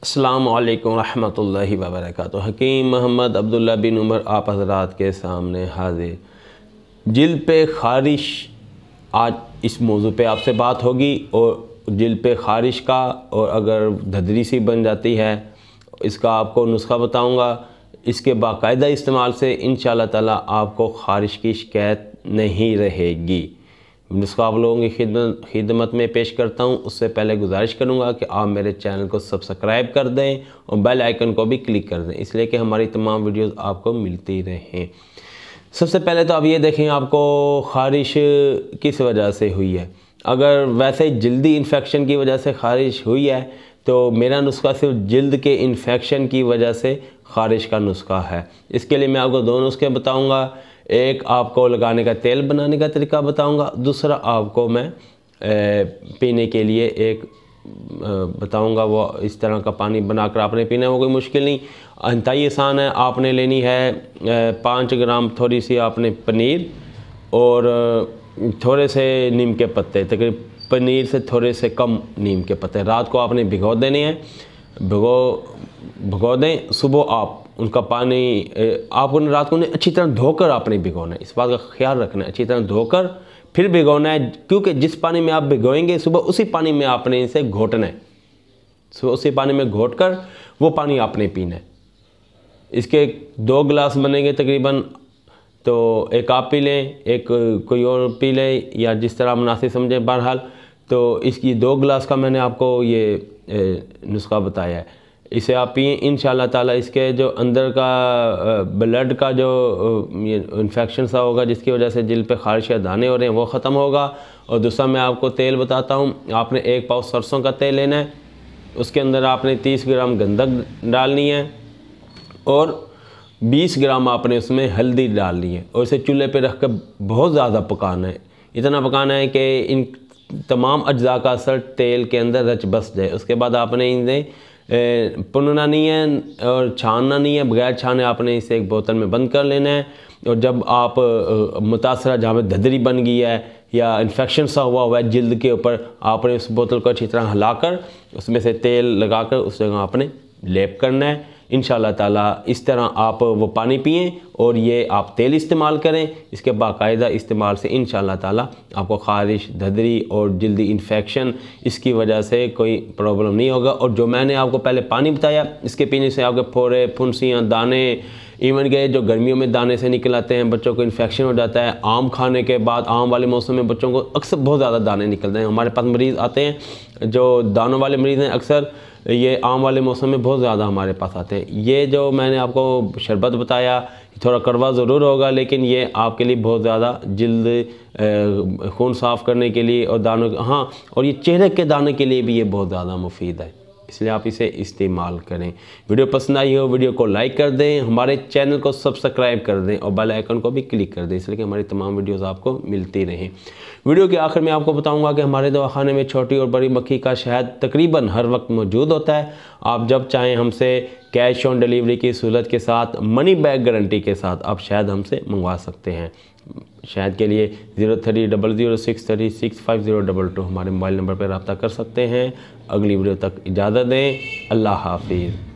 अस्सलामु अलैकुम रहमतुल्लाहि व बरकातुहू। हकीम मोहम्मद अब्दुल्ला बिन उमर आप हज़रात के सामने हाजिर। जिल्द पे ख़ारिश, आज इस मौजू पे आपसे बात होगी। और जिल्द पे ख़ारिश का और अगर धदरी सी बन जाती है इसका आपको नुस्खा बताऊंगा। इसके बाकायदा इस्तेमाल से इंशाअल्लाह ताला आपको ख़ारिश की शिकायत नहीं रहेगी। नुस्खा आप लोगों की खिदमत में पेश करता हूँ। उससे पहले गुजारिश करूँगा कि आप मेरे चैनल को सब्सक्राइब कर दें और बेल आइकन को भी क्लिक कर दें, इसलिए कि हमारी तमाम वीडियोस आपको मिलती रहें। सबसे पहले तो आप ये देखें आपको ख़ारिश किस वजह से हुई है। अगर वैसे जल्दी इन्फेक्शन की वजह से ख़ारिश हुई है तो मेरा नुस्खा सिर्फ जल्द के इन्फेक्शन की वजह से ख़ारिश का नुस्खा है। इसके लिए मैं आपको दो नुस्खे बताऊँगा। एक आपको लगाने का तेल बनाने का तरीका बताऊंगा, दूसरा आपको मैं पीने के लिए एक बताऊंगा। वो इस तरह का पानी बनाकर आपने पीना है, वो कोई मुश्किल नहीं, इंतहाई आसान है। आपने लेनी है 5 ग्राम थोड़ी सी आपने पनीर और थोड़े से नीम के पत्ते, तकरीबन पनीर से थोड़े से कम नीम के पत्ते रात को आपने भिगो देने हैं। भिगो दें, सुबह आप उनका पानी आपको रात को अच्छी तरह धोकर आपने भिगोना है। इस बात का ख्याल रखना है, अच्छी तरह धोकर फिर भिगोना है, क्योंकि जिस पानी में आप भिगोएंगे सुबह उसी पानी में आपने इसे घोटना है। सुबह उसी पानी में घोटकर वो पानी आपने पीना है। इसके 2 गिलास बनेंगे तकरीबन, तो एक आप पी लें, एक कोई और पी ले, या जिस तरह मुनासिब समझें। बहरहाल तो इसकी 2 गिलास का मैंने आपको ये नुस्खा बताया है। इसे आप पिए, इंशाअल्लाह ताला इसके जो अंदर का ब्लड का जो इन्फेक्शन सा होगा जिसकी वजह से जिल्द पे ख़ारिश या दाने हो रहे हैं वो ख़त्म होगा। और दूसरा मैं आपको तेल बताता हूँ। आपने 1 पाव सरसों का तेल लेना है, उसके अंदर आपने 30 ग्राम गंधक डालनी है और 20 ग्राम आपने उसमें हल्दी डालनी है। और इसे चूल्हे पे रख कर बहुत ज़्यादा पकाना है, इतना पकाना है कि इन तमाम अज्जा का असर तेल के अंदर रच बस जाए। उसके बाद आपने इन्हें पुनना नहीं है और छानना नहीं है, बगैर छाने आपने इसे एक बोतल में बंद कर लेना है। और जब आप मुतासरा जहाँ पे धदरी बन गई है या इन्फेक्शन सा हुआ है जिल्द के ऊपर, आपने उस बोतल को अच्छी तरह हिलाकर उसमें से तेल लगाकर उस जगह आपने लेप करना है। इंशाअल्लाह ताला इस तरह आप वो पानी पिएं और ये आप तेल इस्तेमाल करें। इसके बाकायदा इस्तेमाल से इंशाअल्लाह ताला आपको ख़ारिश, धदरी और जल्दी इन्फेक्शन इसकी वजह से कोई प्रॉब्लम नहीं होगा। और जो मैंने आपको पहले पानी बताया, इसके पीने से आपके फोड़े, फुंसियाँ, दाने, इवन के जो गर्मियों में दाने से निकल आते हैं, बच्चों को इन्फेक्शन हो जाता है। आम खाने के बाद, आम वाले मौसम में बच्चों को अक्सर बहुत ज़्यादा दाने निकलते हैं। हमारे पास मरीज़ आते हैं जो दानों वाले मरीज़ हैं, अक्सर ये आम वाले मौसम में बहुत ज़्यादा हमारे पास आते हैं। ये जो मैंने आपको शरबत बताया थोड़ा कड़वा ज़रूर होगा, लेकिन ये आपके लिए बहुत ज़्यादा जल्द खून साफ़ करने के लिए और दानों, हाँ, और ये चेहरे के दाने के लिए भी ये बहुत ज़्यादा मुफीद है, इसलिए आप इसे इस्तेमाल करें। वीडियो पसंद आई हो वीडियो को लाइक कर दें, हमारे चैनल को सब्सक्राइब कर दें और बेल आइकन को भी क्लिक कर दें, इसलिए कि हमारी तमाम वीडियोस आपको मिलती रहें। वीडियो के आखिर में आपको बताऊंगा कि हमारे दवाखाने में छोटी और बड़ी मक्खी का शहद तकरीबन हर वक्त मौजूद होता है। आप जब चाहें हमसे कैश ऑन डिलीवरी की सहूलत के साथ, मनी बैक गारंटी के साथ आप शहद हमसे मंगवा सकते हैं। शहद के लिए 0300636502 हमारे मोबाइल नंबर पर रब्ता कर सकते हैं। अगली वीडियो तक इजाज़त दें। अल्लाह हाफिज़।